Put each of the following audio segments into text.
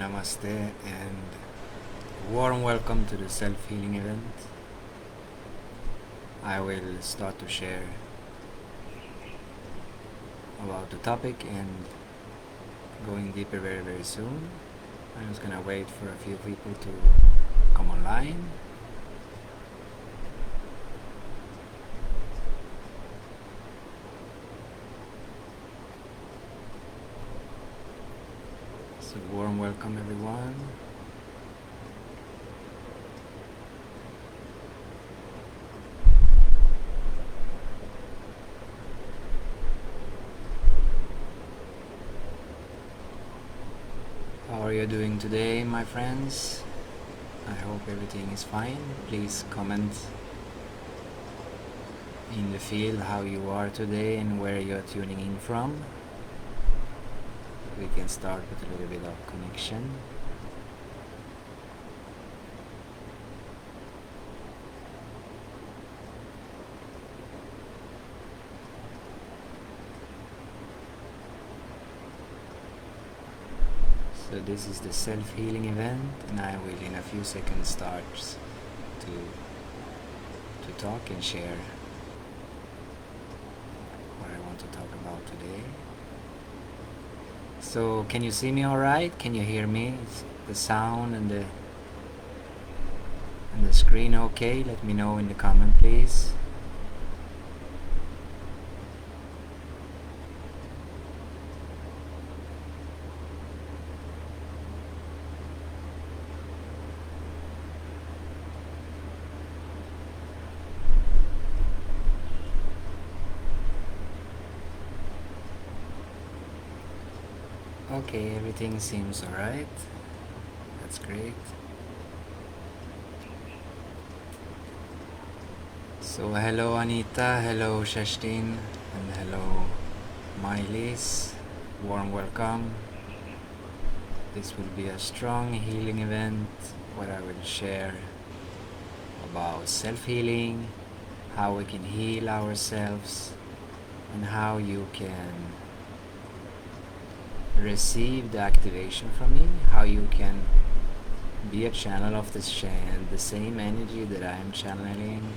namaste, and warm welcome to the self-healing event. I will start to share about the topic and going deeper very soon. I'm just gonna wait for a few people to come online. So warm welcome everyone. How are you doing today, my friends? I hope everything is fine. Please comment in the field how you are today and where you're tuning in from. We can start with a little bit of connection. So this is the self-healing event, and I will in a few seconds start to talk and share what I want to talk about today. So can you see me all right? Can you hear me? Is the sound and the screen okay? Let me know in the comment, please. Okay, everything seems alright. That's great. So hello Anita, hello Shashtin, and hello Mylis. Warm welcome. This will be a strong healing event where I will share about self-healing, how we can heal ourselves, and how you can receive the activation from me, how you can be a channel of the same energy that I am channeling,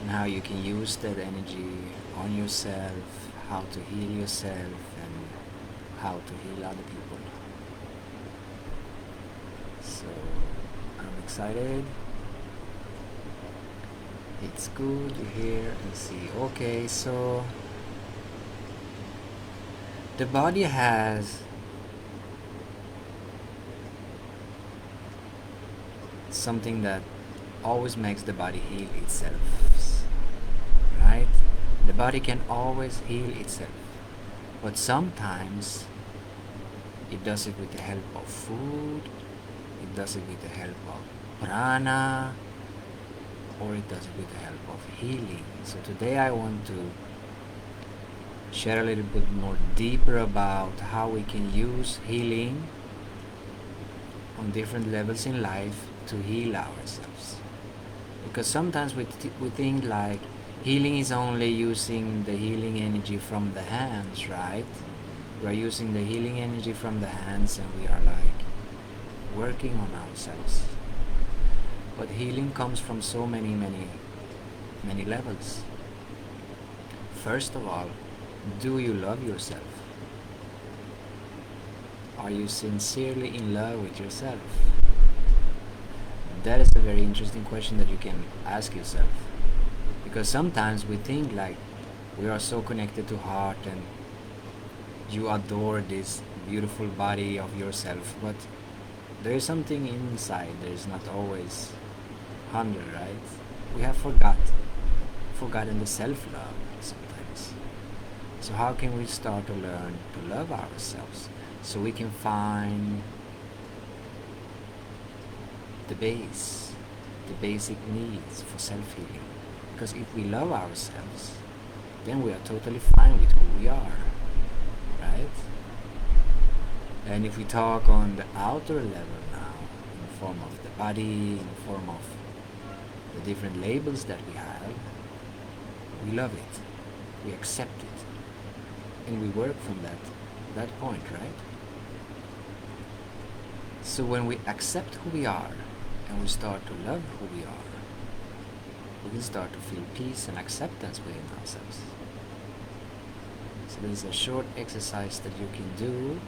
and how you can use that energy on yourself, how to heal yourself, and how to heal other people. So I'm excited. It's good to hear and see. Okay, so the body has something that always makes the body heal itself, right? The body can always heal itself, but sometimes it does it with the help of food, it does it with the help of prana, or it does it with the help of healing. So today I want to share a little bit more deeper about how we can use healing on different levels in life to heal ourselves. Because sometimes we think like healing is only using the healing energy from the hands, right? We are using the healing energy from the hands and we are like working on ourselves. But healing comes from so many levels. First of all, do you love yourself? Are you sincerely in love with yourself? That is a very interesting question that you can ask yourself. Because sometimes we think like we are so connected to heart and you adore this beautiful body of yourself, but there is something inside. There is not always 100, right? We have forgotten the self-love sometimes. So how can we start to learn to love ourselves so we can find the basic needs for self-healing? Because if we love ourselves, then we are totally fine with who we are, right? And if we talk on the outer level now, in the form of the body, in the form of the different labels that we have, we love it, we accept it, and we work from that point, right? So when we accept who we are and we start to love who we are, we can start to feel peace and acceptance within ourselves. So this is a short exercise that you can do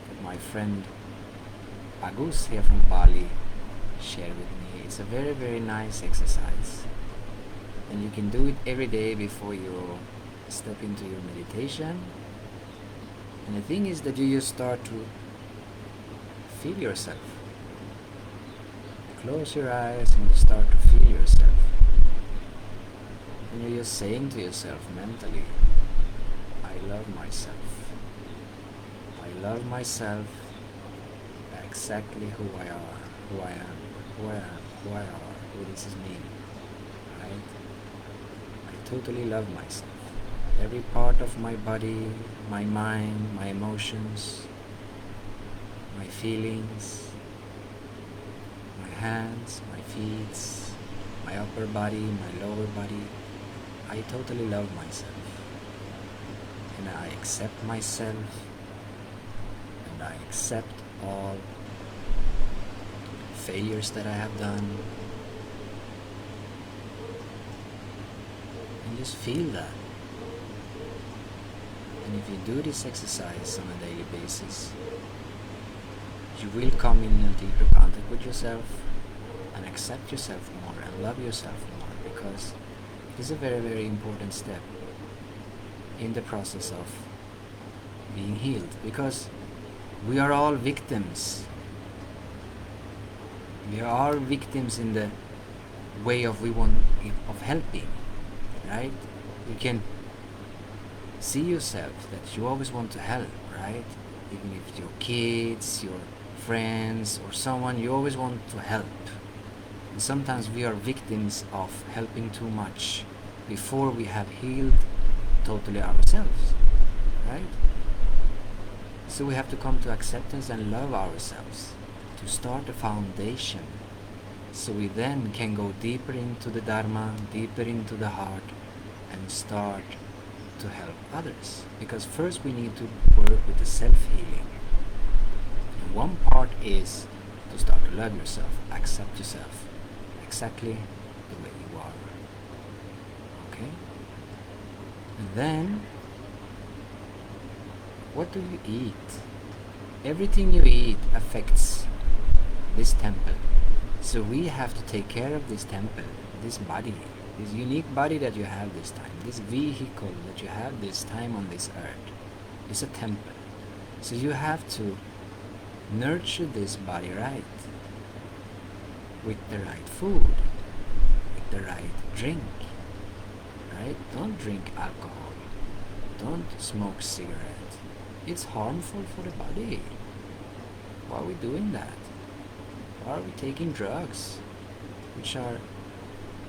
that my friend Agus here from Bali shared with me. It's a very, very nice exercise. And you can do it every day before you step into your meditation. And the thing is that you just start to feel yourself. Close your eyes and you start to feel yourself. And you're just saying to yourself mentally, I love myself. I love myself exactly who I are, who I am, who I am, who I are, who this is me. Right? I totally love myself. Every part of my body, my mind, my emotions, my feelings, my hands, my feet, my upper body, my lower body. I totally love myself. And I accept myself, and I accept all failures that I have done. And just feel that. And if you do this exercise on a daily basis, you will come in a deeper contact with yourself and accept yourself more and love yourself more, because it is a very, very important step in the process of being healed, because we are all victims. We are all victims in the way of helping, right? You can see yourself that you always want to help, right? Even if your kids, your friends, or someone, you always want to help. And sometimes we are victims of helping too much before we have healed totally ourselves, right? So we have to come to acceptance and love ourselves to start a foundation, so we then can go deeper into the Dharma, deeper into the heart, and start to help others. Because first we need to work with the self-healing. And one part is to start to love yourself, accept yourself exactly the way you are. Okay? And then, what do you eat? Everything you eat affects this temple. So we have to take care of this temple, this body, this unique body that you have this time, this vehicle that you have this time on this earth. It's a temple. So you have to nurture this body right, with the right food, with the right drink, right? Don't drink alcohol. Don't smoke cigarette. It's harmful for the body. Why are we doing that? Why are we taking drugs, which are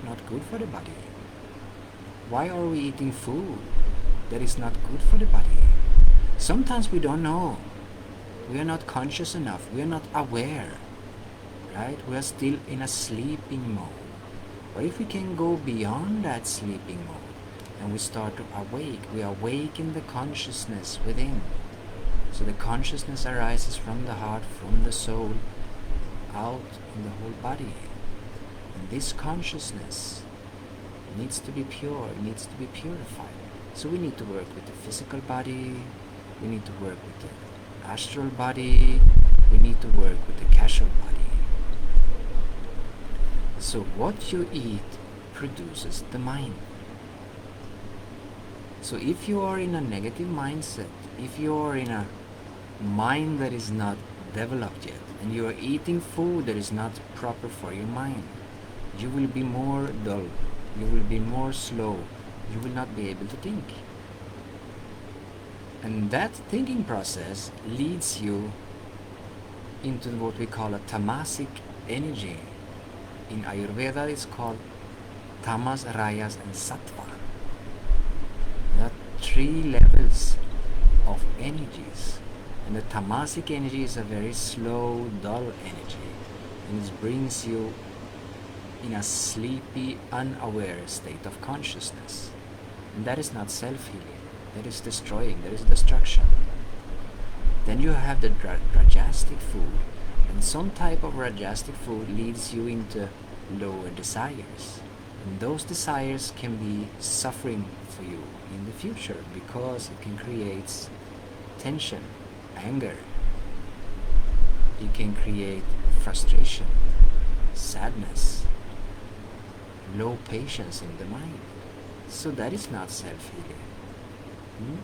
not good for the body? Why are we eating food that is not good for the body? Sometimes we don't know. We are not conscious enough. We are not aware, right? We are still in a sleeping mode. But if we can go beyond that sleeping mode and we start to awake, we awaken the consciousness within. So the consciousness arises from the heart, from the soul, out in the whole body. And this consciousness needs to be pure, needs to be purified. So we need to work with the physical body, we need to work with the astral body, we need to work with the causal body. So what you eat produces the mind. So if you are in a negative mindset, if you are in a mind that is not developed yet, and you are eating food that is not proper for your mind, you will be more dull, you will be more slow, you will not be able to think. And that thinking process leads you into what we call a tamasic energy. In Ayurveda it's called tamas, rajas and sattva. There are 3 levels of energies. And the tamasic energy is a very slow, dull energy, and it brings you in a sleepy, unaware state of consciousness. And that is not self-healing. That is destroying. That is destruction. Then you have the Rajasic food, and some type of Rajasic food leads you into lower desires. And those desires can be suffering for you in the future because it can create tension, anger. It can create frustration, sadness, low patience in the mind. So that is not self-healing.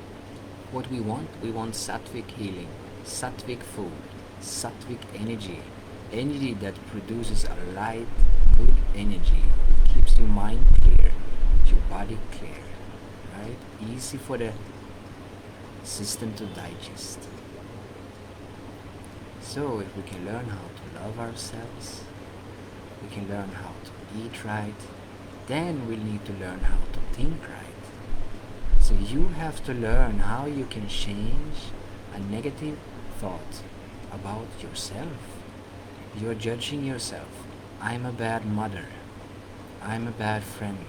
What we want sattvic healing, sattvic food, sattvic energy that produces a light, good energy. It keeps your mind clear, your body clear, right? Easy for the system to digest. So if we can learn how to love ourselves, we can learn how to eat right, then we'll need to learn how to think right. So you have to learn how you can change a negative thought about yourself. You're judging yourself. I'm a bad mother. I'm a bad friend.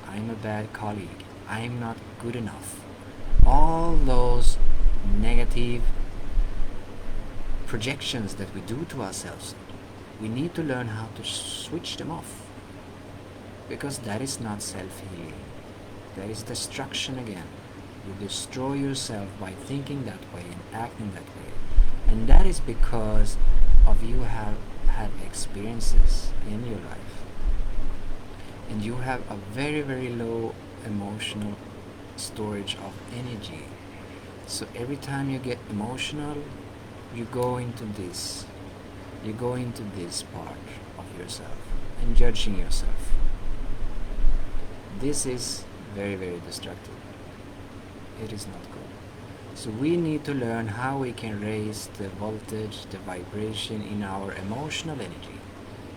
I'm a bad colleague. I'm not good enough. All those negative projections that we do to ourselves, we need to learn how to switch them off, because that is not self-healing. That is destruction again. You destroy yourself by thinking that way and acting that way. And that is because of you have had experiences in your life. And you have a very, very low emotional storage of energy. So every time you get emotional, you go into this. You go into this part of yourself and judging yourself. This is very, very destructive. It is not good. So we need to learn how we can raise the voltage, the vibration in our emotional energy,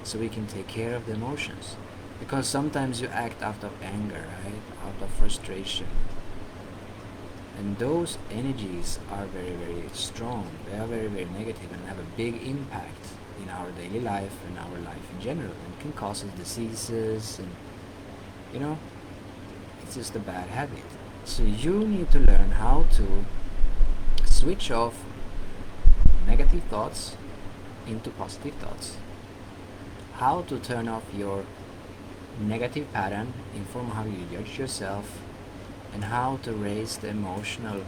so we can take care of the emotions. Because sometimes you act out of anger, right? Out of frustration. And those energies are very, very strong. They are very, very negative and have a big impact in our daily life and our life in general. And can cause us diseases and, it's just a bad habit. So you need to learn how to switch off negative thoughts into positive thoughts. How to turn off your negative pattern, inform how you judge yourself, and how to raise the emotional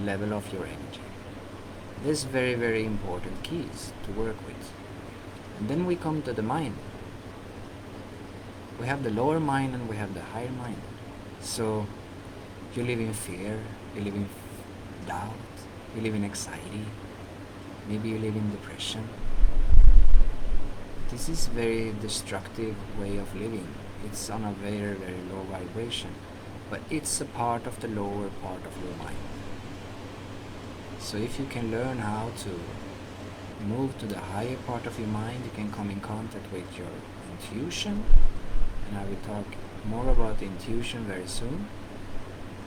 level of your energy. These very, very important keys to work with. And then we come to the mind. We have the lower mind and we have the higher mind. So you live in fear, you live in doubt, you live in anxiety, maybe you live in depression. This is very destructive way of living. It's on a very, very low vibration, but it's a part of the lower part of your mind. So if you can learn how to move to the higher part of your mind, you can come in contact with your intuition, and I will talk more about intuition very soon.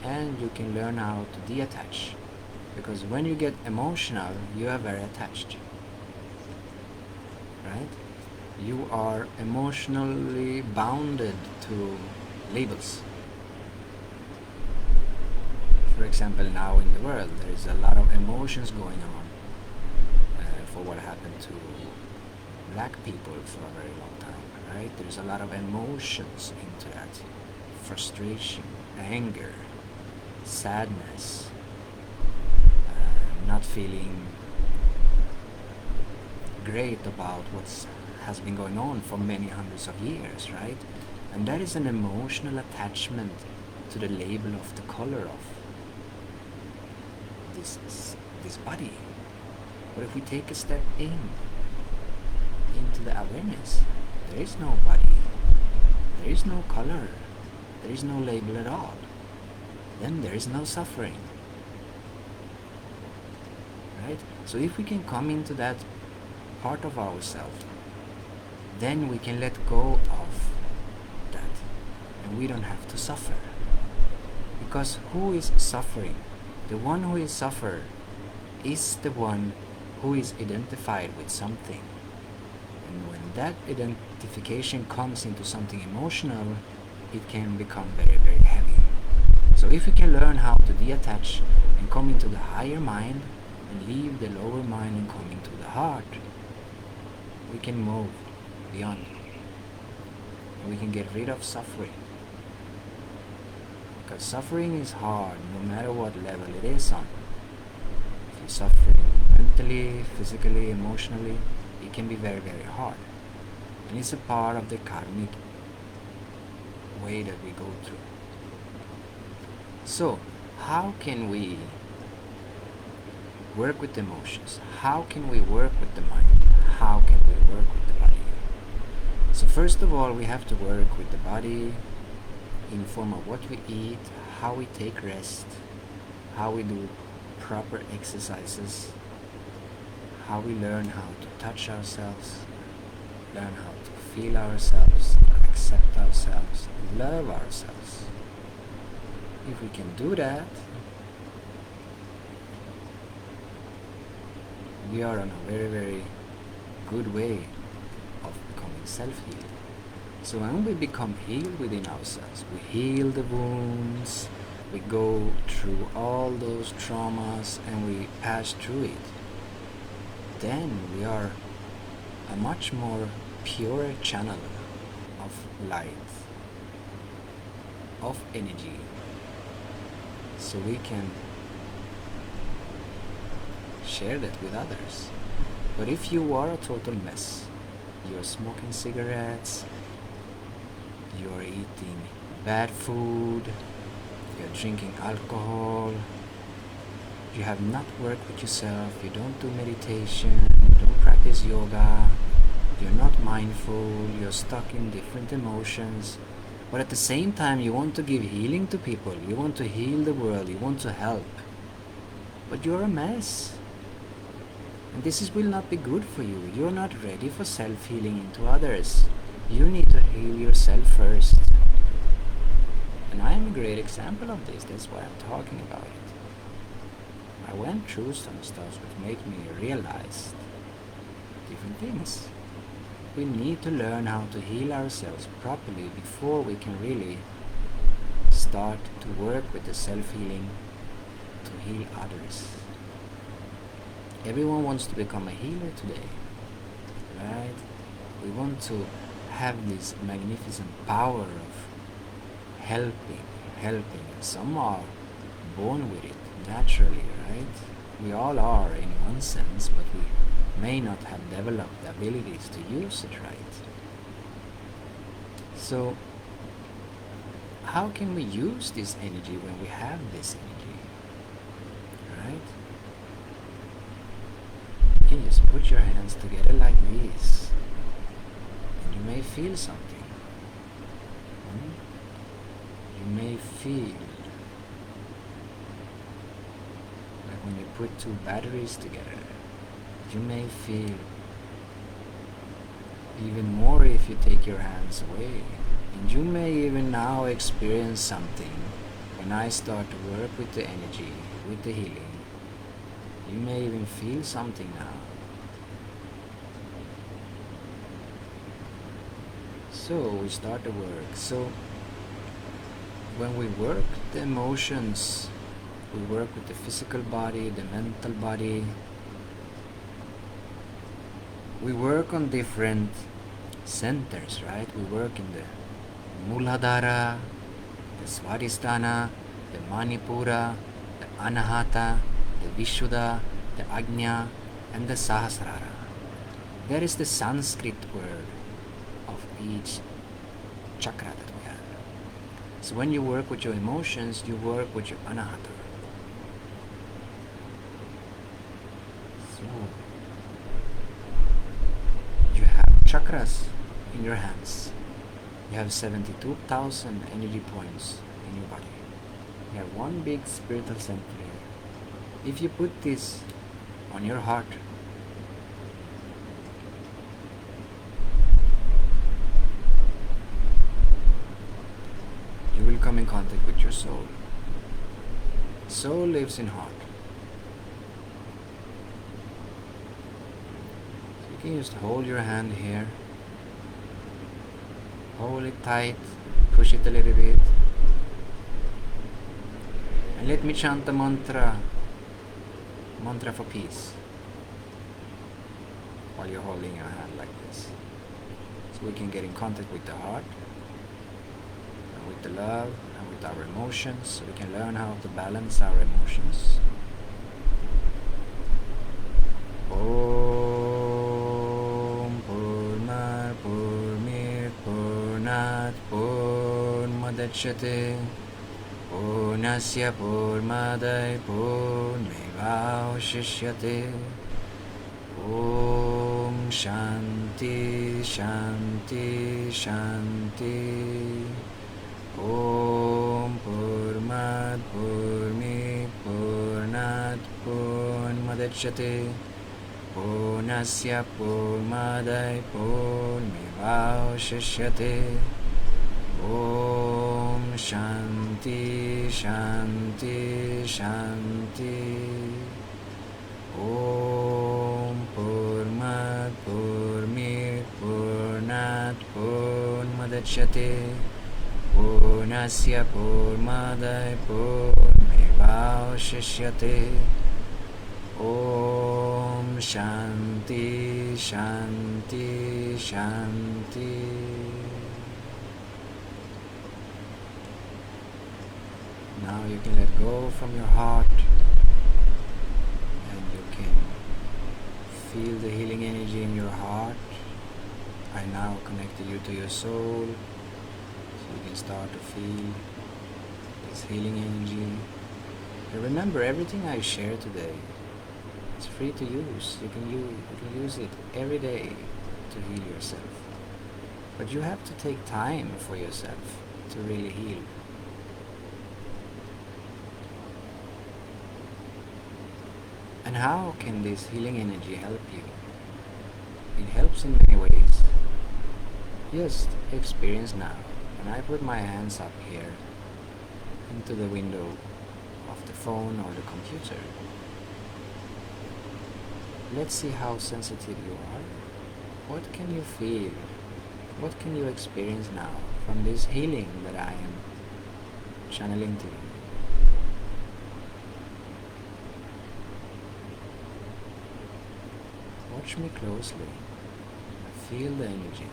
And you can learn how to detach, because when you get emotional, you are very attached, right? You are emotionally bounded to labels. For example, now in the world, there is a lot of emotions going on for what happened to black people for a very long time, right? There's a lot of emotions into that. Frustration, anger, sadness, not feeling great about what has been going on for many hundreds of years, right? And that is an emotional attachment to the label of the color of this body. But if we take a step into the awareness, there is no body, there is no color, there is no label at all, then there is no suffering, right? So if we can come into that part of ourselves, then we can let go of that, and we don't have to suffer. Because who is suffering? The one who is suffer is the one who is identified with something. And when that identification comes into something emotional, it can become very, very heavy. So So if we can learn how to detach and come into the higher mind and leave the lower mind and come into the heart, we can move beyond. We can get rid of suffering. Because suffering is hard no matter what level it is on. If you're suffering mentally, physically, emotionally, it can be very, very hard. And it's a part of the karmic way that we go through. So, how can we work with emotions? How can we work with the mind? How can we work with the body? So first of all, we have to work with the body in the form of what we eat, how we take rest, how we do proper exercises, how we learn how to touch ourselves, learn how to feel ourselves, accept ourselves, love ourselves. If we can do that, we are on a very, very good way of becoming self-healed. So when we become healed within ourselves, we heal the wounds, we go through all those traumas and we pass through it, then we are a much more pure channel of light, of energy, so we can share that with others. But if you are a total mess, you're smoking cigarettes, you're eating bad food, you're drinking alcohol, you have not worked with yourself, you don't do meditation, you don't practice yoga, you're not mindful, you're stuck in different emotions, but at the same time you want to give healing to people, you want to heal the world, you want to help, but you're a mess. And this will not be good for you. You're not ready for self-healing into others. You need to heal yourself first. And I am a great example of this. That's why I'm talking about it. I went through some stuff which made me realize different things. We need to learn how to heal ourselves properly before we can really start to work with the self-healing to heal others. Everyone wants to become a healer today, right? We want to have this magnificent power of helping. Some are born with it naturally, right? We all are in one sense, but we may not have developed the abilities to use it right. So, how can we use this energy when we have this energy, right? You can just put your hands together like this, and you may feel something. You may feel like when you put two batteries together. You may feel even more if you take your hands away. And you may even now experience something when I start to work with the energy, with the healing. You may even feel something now. So we start to work. So when we work the emotions, we work with the physical body, the mental body. We work on different centers, right? We work in the Muladhara, the Svadhisthana, the Manipura, the Anahata, the Vishuddha, the Ajna, and the Sahasrara. That is the Sanskrit word of each chakra that we have. So when you work with your emotions, you work with your Anahata. So you have chakras in your hands. You have 72,000 energy points in your body. You have one big spiritual center here. If you put this on your heart, you will come in contact with your soul. Soul lives in heart. So you can just hold your hand here. Hold it tight, push it a little bit. And let me chant the mantra for peace, while you're holding your hand like this. So we can get in contact with the heart, and with the love, and with our emotions, so we can learn how to balance our emotions. Om Purnat Purnit Purnat Purnmadachyate Purnasya Purnmadai Purnmevavashishyate. Om Shanti Shanti Shanti. Om Purnat Purnit Purnat Purnmadachyate Purnasya Purnmadai Purnmevavashishyate. Om Shanti Shanti Shanti. Om Purnat Purnit Purnat Purnmadachyate Purnasya Purnmadai Purnmevavashishyate. Om Shanti Shanti Shanti. Now you can let go from your heart, and you can feel the healing energy in your heart. I now connected you to your soul, so you can start to feel this healing energy. And remember, everything I share today, it's free to use. You can use it every day to heal yourself. But you have to take time for yourself to really heal. And how can this healing energy help you? It helps in many ways. Just experience now. When I put my hands up here into the window of the phone or the computer, let's see how sensitive you are. What can you feel? What can you experience now from this healing that I am channeling to you? Watch me closely. Feel the energy.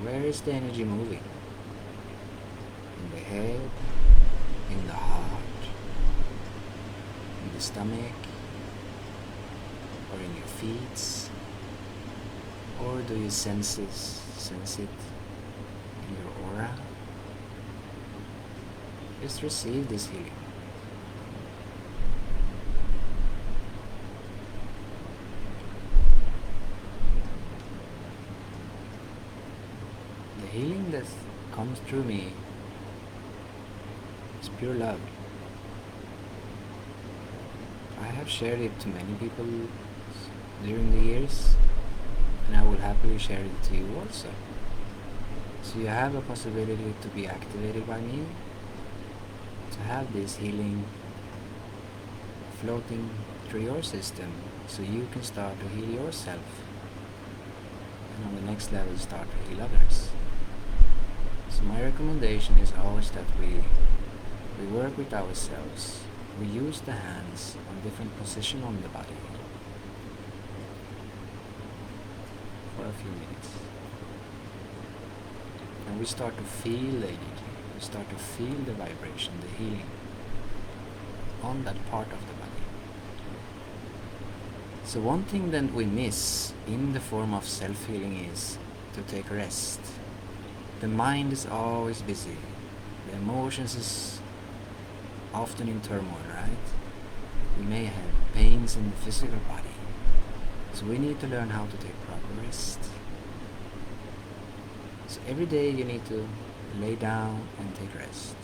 Where is the energy moving? In the head, in the heart, in the stomach, or in your feet? Or do you sense it in your aura? Just receive this healing. The healing that comes through me is pure love. I have shared it to many people during the years, and I will happily share it to you also. So you have a possibility to be activated by me, to have this healing floating through your system, so you can start to heal yourself, and on the next level start to heal others. So my recommendation is always that we work with ourselves. We use the hands on different positions on the body for a few minutes. And we start to feel the energy. We start to feel the vibration, the healing on that part of the body. So one thing that we miss in the form of self-healing is to take rest. The mind is always busy. The emotions is often in turmoil, right? We may have pains in the physical body. So we need to learn how to take proper rest. So every day you need to lay down and take rest.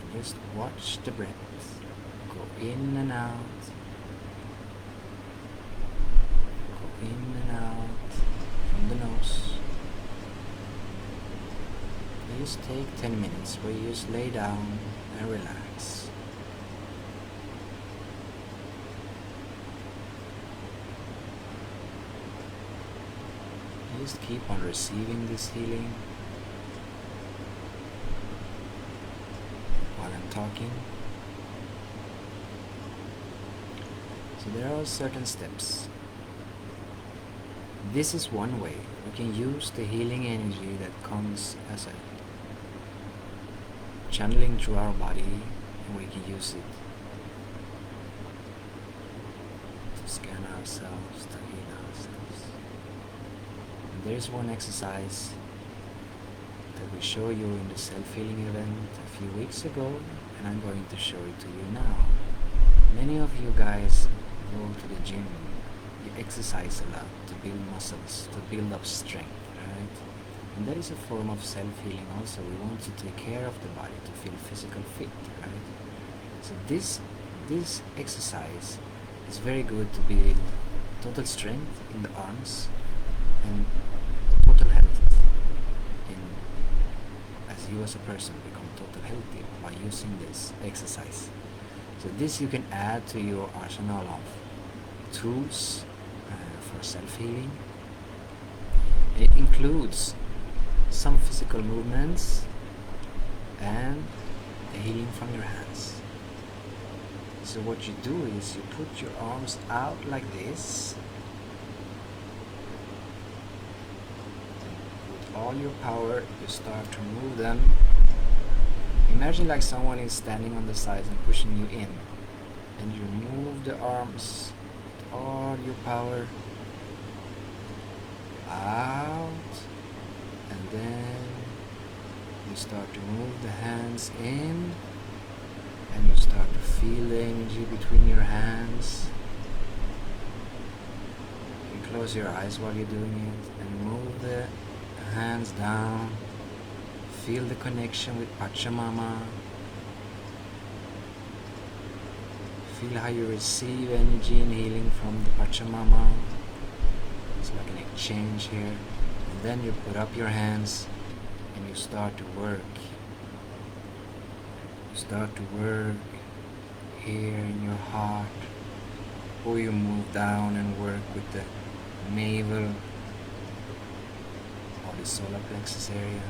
And just watch the breath. Go in and out. Go in and out from the nose. Just take 10 minutes where you just lay down and relax. Just keep on receiving this healing. talking. So there are certain steps. This is one way we can use the healing energy that comes as a channeling through our body, and we can use it to scan ourselves, to heal ourselves. And there's one exercise that we show you in the self-healing event a few weeks ago, and I'm going to show it to you now. Many of you guys go to the gym, you exercise a lot to build muscles, to build up strength, right? And that is a form of self-healing also. We want to take care of the body to feel physical fit, right? So this exercise is very good to build total strength in the arms and total health in, as you as a person become total healthy by using this exercise. So this you can add to your arsenal of tools for self-healing. It includes some physical movements and the healing from your hands. So what you do is you put your arms out like this. With all your power, you start to move them. Imagine like someone is standing on the sides and pushing you in. And you move the arms with all your power out. And then you start to move the hands in. And you start to feel the energy between your hands. You close your eyes while you're doing it and move the hands down. Feel the connection with Pachamama. Feel how you receive energy and healing from the Pachamama. It's like an exchange here. And then you put up your hands and you start to work. You start to work here in your heart, or you move down and work with the navel or the solar plexus area.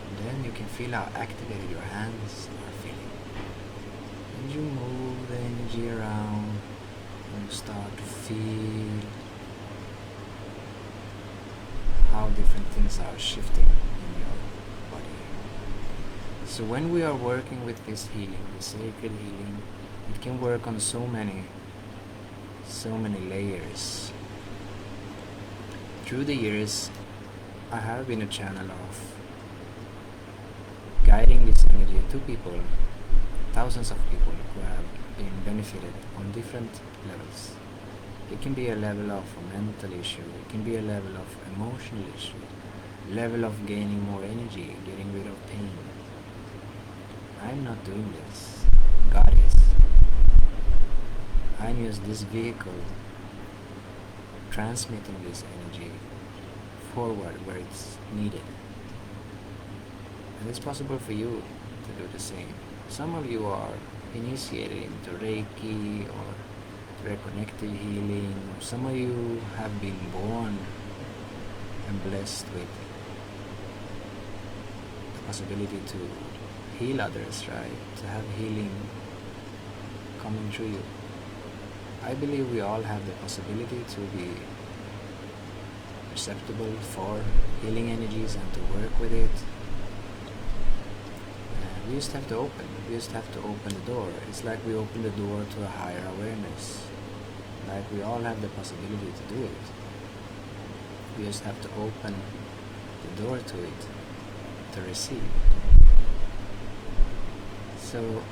And then you can feel how activated your hands are feeling. And you move the energy around and you start to feel how different things are shifting in your body. So when we are working with this healing, the sacred healing, it can work on so many layers. Through the years, I have been a channel of guiding this energy to people, thousands of people who have been benefited on different levels. It can be a level of a mental issue, it can be a level of emotional issue, level of gaining more energy, getting rid of pain. I'm not doing this. God is. I'm just this vehicle transmitting this energy forward where it's needed. And it's possible for you to do the same. Some of you are initiated into Reiki or reconnective healing, or some of you have been born and blessed with the possibility to heal others, right? To have healing coming through you. I believe we all have the possibility to be receptible for healing energies and to work with it. We just have to open. We just have to open the door. It's like we open the door to a higher awareness. Like we all have the possibility to do it. We just have to open the door to it, to receive. So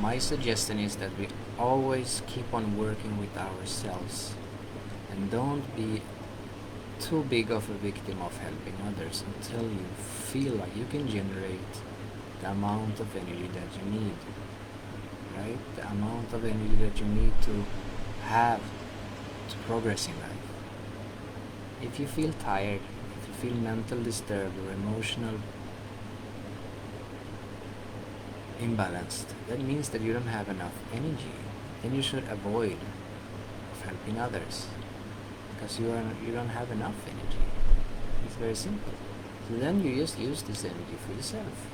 my suggestion is that we always keep on working with ourselves and don't be too big of a victim of helping others until you feel like you can generate the amount of energy that you need, right? The amount of energy that you need to have to progress in life. If you feel tired, if you feel mental disturbed or emotional imbalanced, that means that you don't have enough energy. Then you should avoid of helping others because you don't have enough energy. It's very simple. So then you just use this energy for yourself.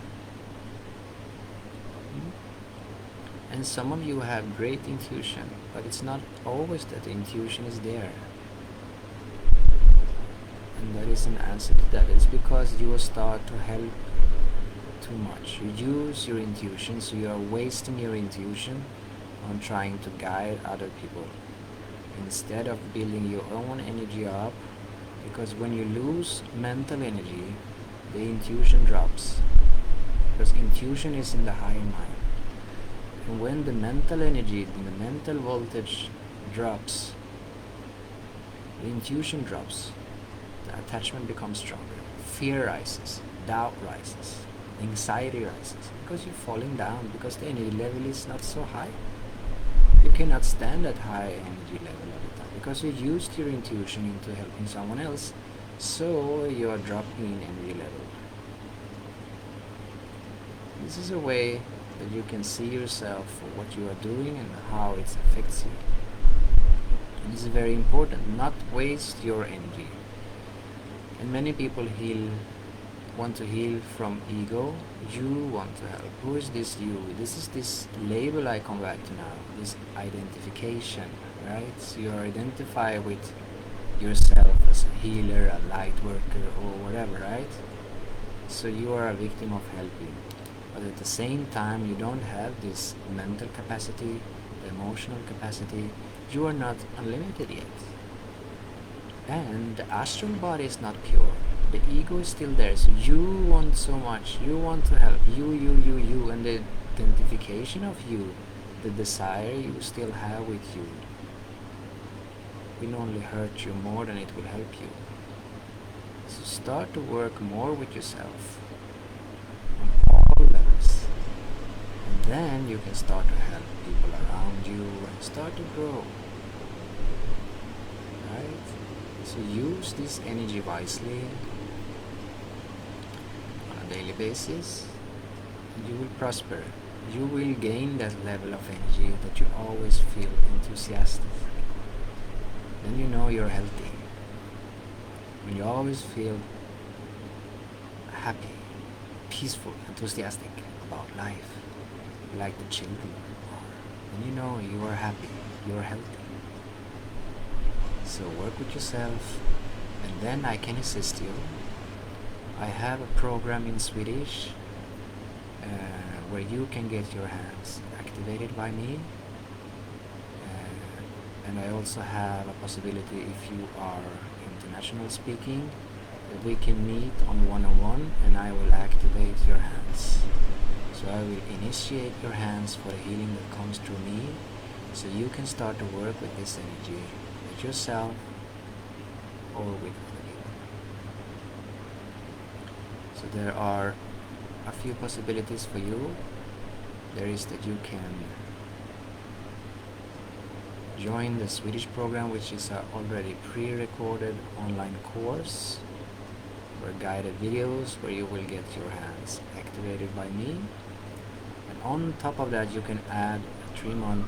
And some of you have great intuition, but it's not always that the intuition is there. And that is an answer to that. It's because you will start to help too much. You use your intuition, so you are wasting your intuition on trying to guide other people instead of building your own energy up. Because when you lose mental energy, the intuition drops. Because intuition is in the higher mind. And when the mental energy, the mental voltage drops, the intuition drops, the attachment becomes stronger. Fear rises, doubt rises, anxiety rises, because you're falling down, because the energy level is not so high. You cannot stand at high energy level all the time, because you used your intuition into helping someone else, so you are dropping in energy level. This is a way that you can see yourself for what you are doing and how it affects you. And this is very important. Not waste your energy. And many people want to heal from ego. You want to help. Who is this you? This is this label I come back to now. This identification, right? So you identify with yourself as a healer, a light worker, or whatever, right? So you are a victim of helping. But at the same time, you don't have this mental capacity, the emotional capacity. You are not unlimited yet. And the astral body is not pure. The ego is still there. So you want so much. You want to help. You. And the identification of you, the desire you still have with you, will only hurt you more than it will help you. So start to work more with yourself on all levels. And then you can start to help people around you and start to grow. Right? So use this energy wisely on a daily basis, and you will prosper. You will gain that level of energy that you always feel enthusiastic. Then you know you're healthy. When you always feel happy, peaceful, enthusiastic about life, like the children are, then you know you are happy, you are healthy. So work with yourself, and then I can assist you. I have a program in Swedish where you can get your hands activated by me, and I also have a possibility, if you are international speaking, that we can meet on one-on-one and I will activate your hands. So I will initiate your hands for the healing that comes through me, so you can start to work with this energy with yourself or with other people. So there are a few possibilities for you. There is that you can join the Swedish program, which is an already pre-recorded online course or guided videos where you will get your hands activated by me. And on top of that, you can add a 3-month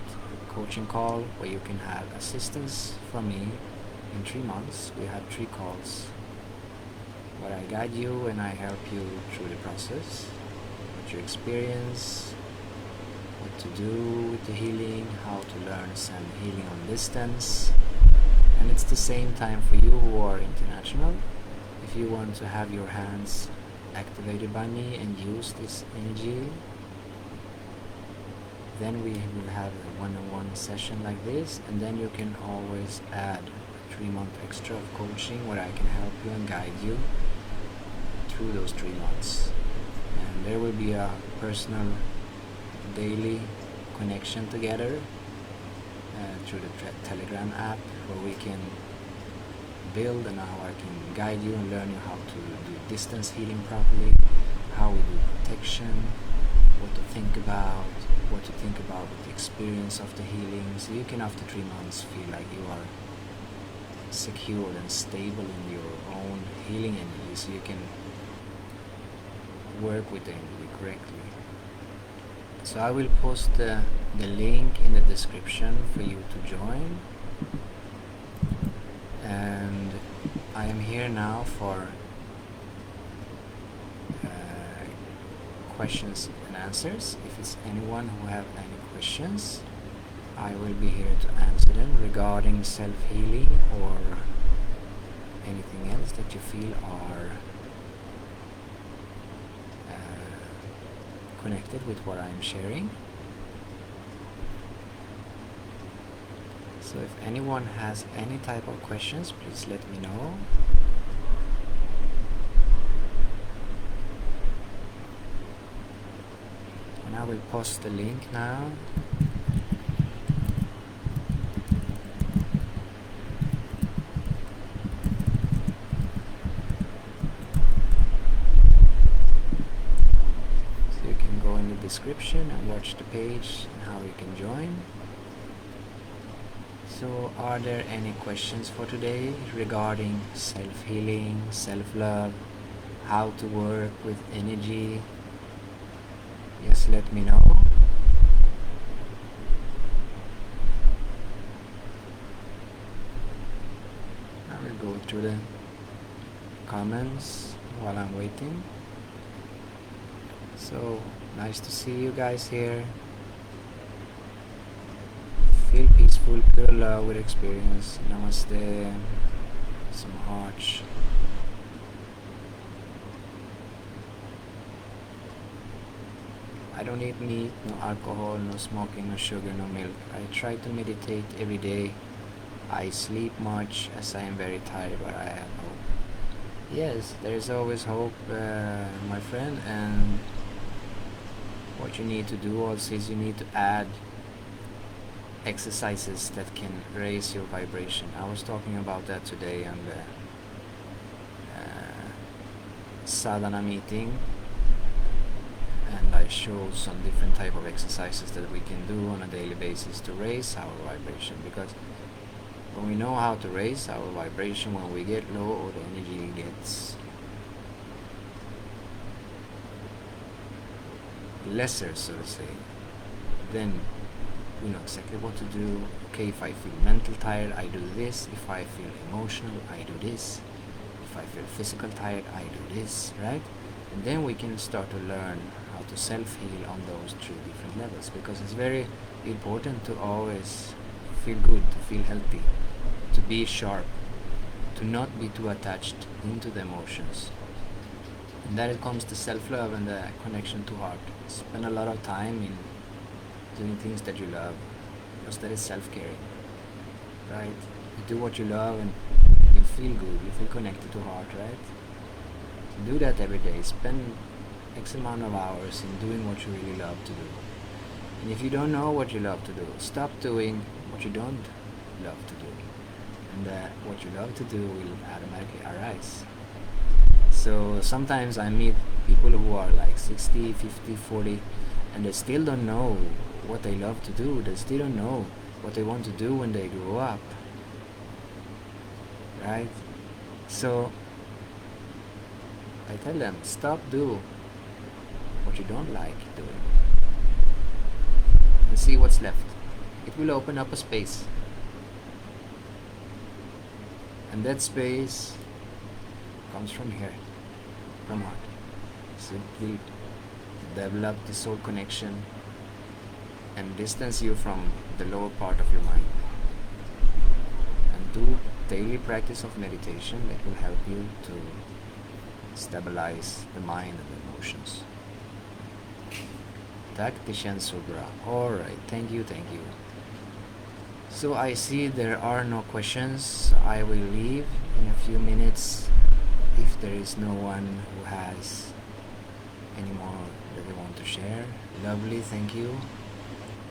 coaching call where you can have assistance from me in 3 months. We have 3 calls where I guide you and I help you through the process, what you experience, what to do with the healing, how to learn some healing on distance. And it's the same time for you who are international. If you want to have your hands activated by me and use this energy, then we will have a one-on-one session like this, and then you can always add a 3-month extra of coaching where I can help you and guide you through those 3 months. And there will be a personal daily connection together through the Telegram app, where we can build, and how I can guide you and learn you how to do distance healing properly, how we do protection, what to think about with the experience of the healing, so you can after 3 months feel like you are secured and stable in your own healing energy, so you can work with the energy correctly. So I will post the link in the description for you to join, and I am here now for questions and answers. If it's anyone who have any questions, I will be here to answer them regarding self-healing or anything else that you feel are connected with what I'm sharing. So if anyone has any type of questions, please let me know. And I will post the link now. So you can go in the description and watch the page and how you can join. So are there any questions for today regarding self-healing, self-love, how to work with energy? Yes, let me know. I will go through the comments while I'm waiting. So nice to see you guys here. Feel peaceful, pure love with experience. Namaste. Some hearts. I don't eat meat, no alcohol, no smoking, no sugar, no milk. I try to meditate every day. I sleep much as I am very tired, but I have hope. Yes, there is always hope, my friend, and what you need to do also is you need to add exercises that can raise your vibration. I was talking about that today on the sadhana meeting, and I showed some different type of exercises that we can do on a daily basis to raise our vibration, because when we know how to raise our vibration, when we get low or the energy gets lesser, so to say, then we know exactly what to do. Okay, if I feel mental tired, I do this. If I feel emotional, I do this. If I feel physical tired, I do this, right? And then we can start to learn how to self-heal on those 3 different levels, because it's very important to always feel good, to feel healthy, to be sharp, to not be too attached into the emotions. And that it comes to self-love and the connection to heart. Spend a lot of time in doing things that you love, because that is self-care, right? You do what you love and you feel good, you feel connected to heart, right? So do that every day. Spend X amount of hours in doing what you really love to do. And if you don't know what you love to do, stop doing what you don't love to do, and what you love to do will automatically arise. So sometimes I meet people who are like 60, 50, 40, and they still don't know what they love to do. They still don't know what they want to do when they grow up, right? So I tell them, stop do what you don't like doing and see what's left. It will open up a space, and that space comes from here, from heart. Simply develop the soul connection and distance you from the lower part of your mind, and do daily practice of meditation that will help you to stabilize the mind and the emotions. Tactician Subra. Alright, thank you. So I see there are no questions. I will leave in a few minutes if there is no one who has any more that they want to share. Lovely, thank you.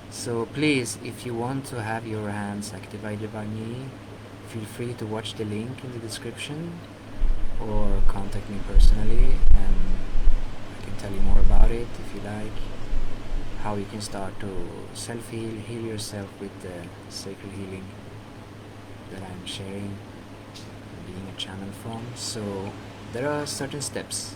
So please, if you want to have your hands activated by me, feel free to watch the link in the description or contact me personally, and I can tell you more about it if you like, how you can start to self-heal, heal yourself with the sacred healing that I'm sharing, being a channel from. So there are certain steps,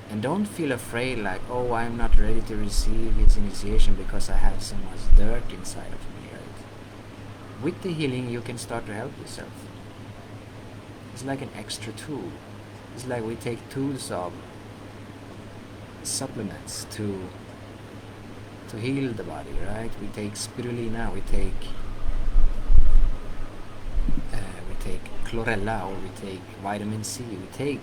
and don't feel afraid like, oh, I'm not ready to receive his initiation because I have so much dirt inside of me, right? With the healing you can start to help yourself. It's like an extra tool. It's like we take tools of supplements to heal the body, right? We take spirulina, we take chlorella, or we take vitamin C. We take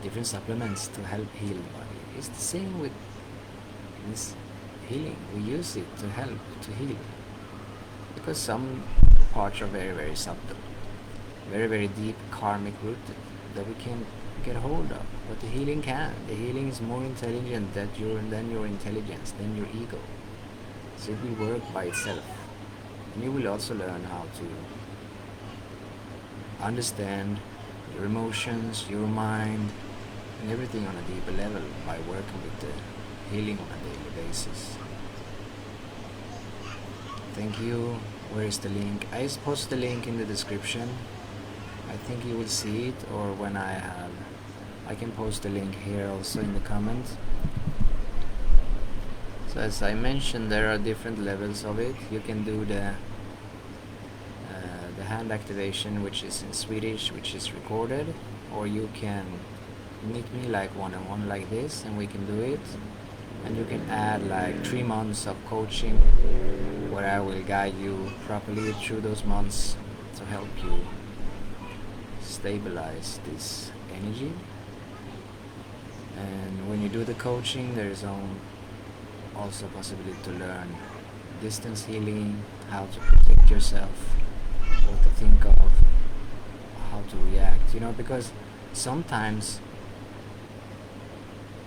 different supplements to help heal the body. It's the same with this healing. We use it to help to heal, because some parts are very, very subtle, very, very deep karmic rooted, that we can get hold of. But the healing can. The healing is more intelligent than your intelligence, than your ego. So it will work by itself. And you will also learn how to understand your emotions, your mind, and everything on a deeper level by working with the healing on a daily basis. Thank you. Where is the link? I post the link in the description. I think you will see it, or when I can post the link here also in the comments. So as I mentioned, there are different levels of it. You can do the hand activation, which is in Swedish, which is recorded, or you can meet me like one-on-one like this, and we can do it. And you can add like 3 months of coaching, where I will guide you properly through those months to help you stabilize this energy. And when you do the coaching, there is also possibility to learn distance healing, how to protect yourself, what to think of, how to react, because sometimes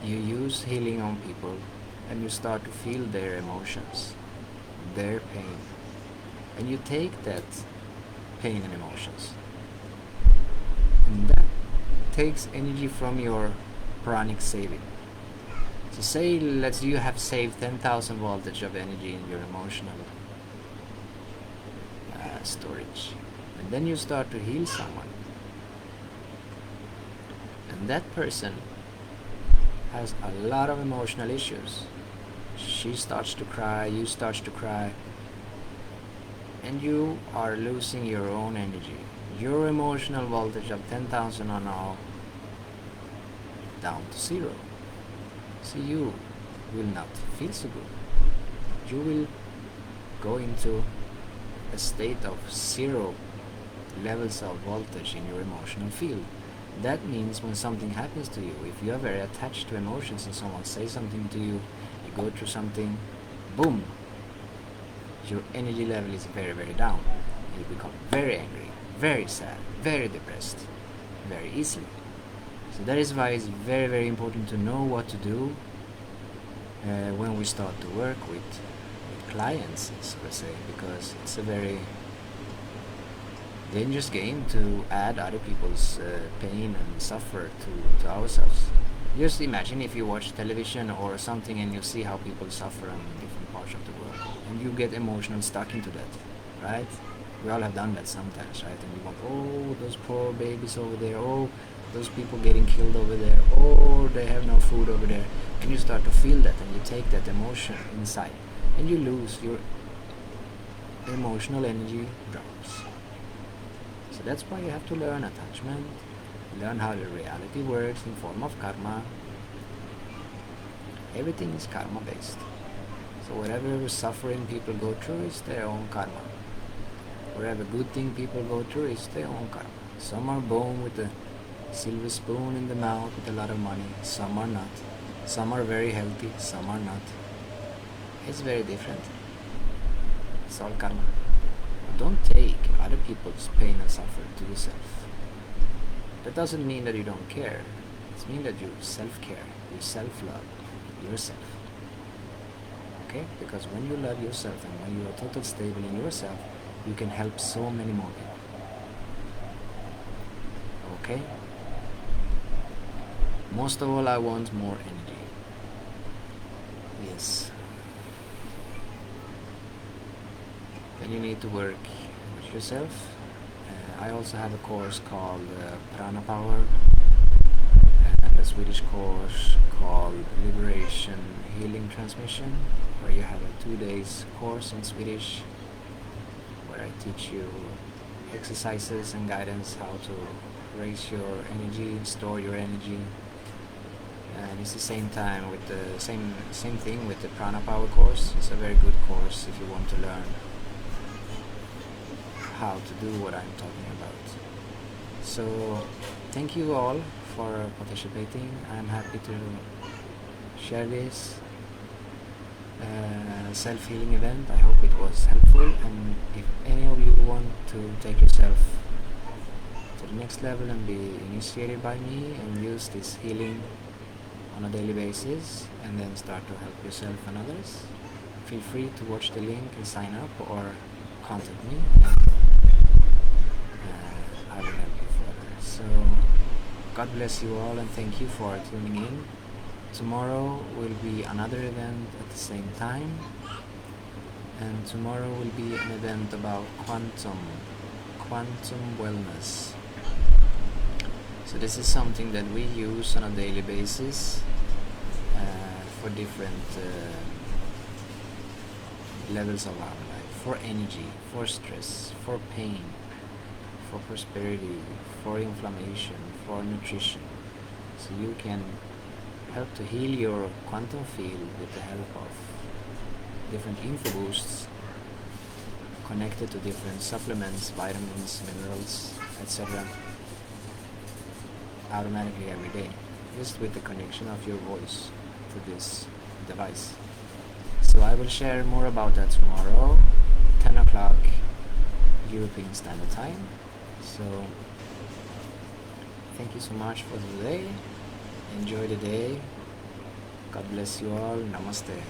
you use healing on people and you start to feel their emotions, their pain, and you take that pain and emotions, and that takes energy from your pranic saving. So say you have saved 10,000 voltage of energy in your emotional storage, and then you start to heal someone, and that person has a lot of emotional issues. She starts to cry, you start to cry, and you are losing your own energy. Your emotional voltage of 10,000 are now down to 0. So you will not feel so good. You will go into a state of 0 levels of voltage in your emotional field. That means when something happens to you, if you are very attached to emotions and someone says something to you, you go through something, boom, your energy level is very, very down. You become very angry, very sad, very depressed, very easily. So that is why it's very, very important to know what to do when we start to work with clients, so to say, because it's a very dangerous game to add other people's pain and suffer to ourselves. Just imagine if you watch television or something and you see how people suffer in different parts of the world, and you get emotional stuck into that, right? We all have done that sometimes, right? And you want, oh, those poor babies over there, oh, those people getting killed over there, oh, they have no food over there. And you start to feel that, and you take that emotion inside, and you lose your emotional energy drops. So that's why you have to learn attachment, learn how the reality works in form of karma. Everything is karma based. So whatever suffering people go through is their own karma. Whatever good thing people go through is their own karma. Some are born with a silver spoon in the mouth with a lot of money, some are not. Some are very healthy, some are not. It's very different. It's all karma. Don't take other people's pain and suffering to yourself. That doesn't mean that you don't care. It means that you self-care, you self-love yourself. Okay? Because when you love yourself and when you are totally stable in yourself, you can help so many more people. Okay? Most of all, I want more energy. Yes. Then you need to work with yourself. I also have a course called Prana Power, and a Swedish course called Liberation Healing Transmission, where you have a 2 days course in Swedish, where I teach you exercises and guidance how to raise your energy, store your energy, and it's the same time with the same thing with the Prana Power course. It's a very good course if you want to learn how to do what I'm talking about. So thank you all for participating. I'm happy to share this self-healing event. I hope it was helpful, and if any of you want to take yourself to the next level and be initiated by me and use this healing on a daily basis and then start to help yourself and others, feel free to watch the link and sign up or contact me. I will help you further. So God bless you all and thank you for tuning in. Tomorrow will be another event at the same time, and tomorrow will be an event about quantum wellness. So this is something that we use on a daily basis for different levels of our life, for energy, for stress, for pain, for prosperity, for inflammation, for nutrition. So you can help to heal your quantum field with the help of different info boosts connected to different supplements, vitamins, minerals, etc. automatically every day, just with the connection of your voice to this device. So I will share more about that tomorrow, 10 o'clock European Standard Time. So thank you so much for today. Enjoy the day. God bless you all. Namaste.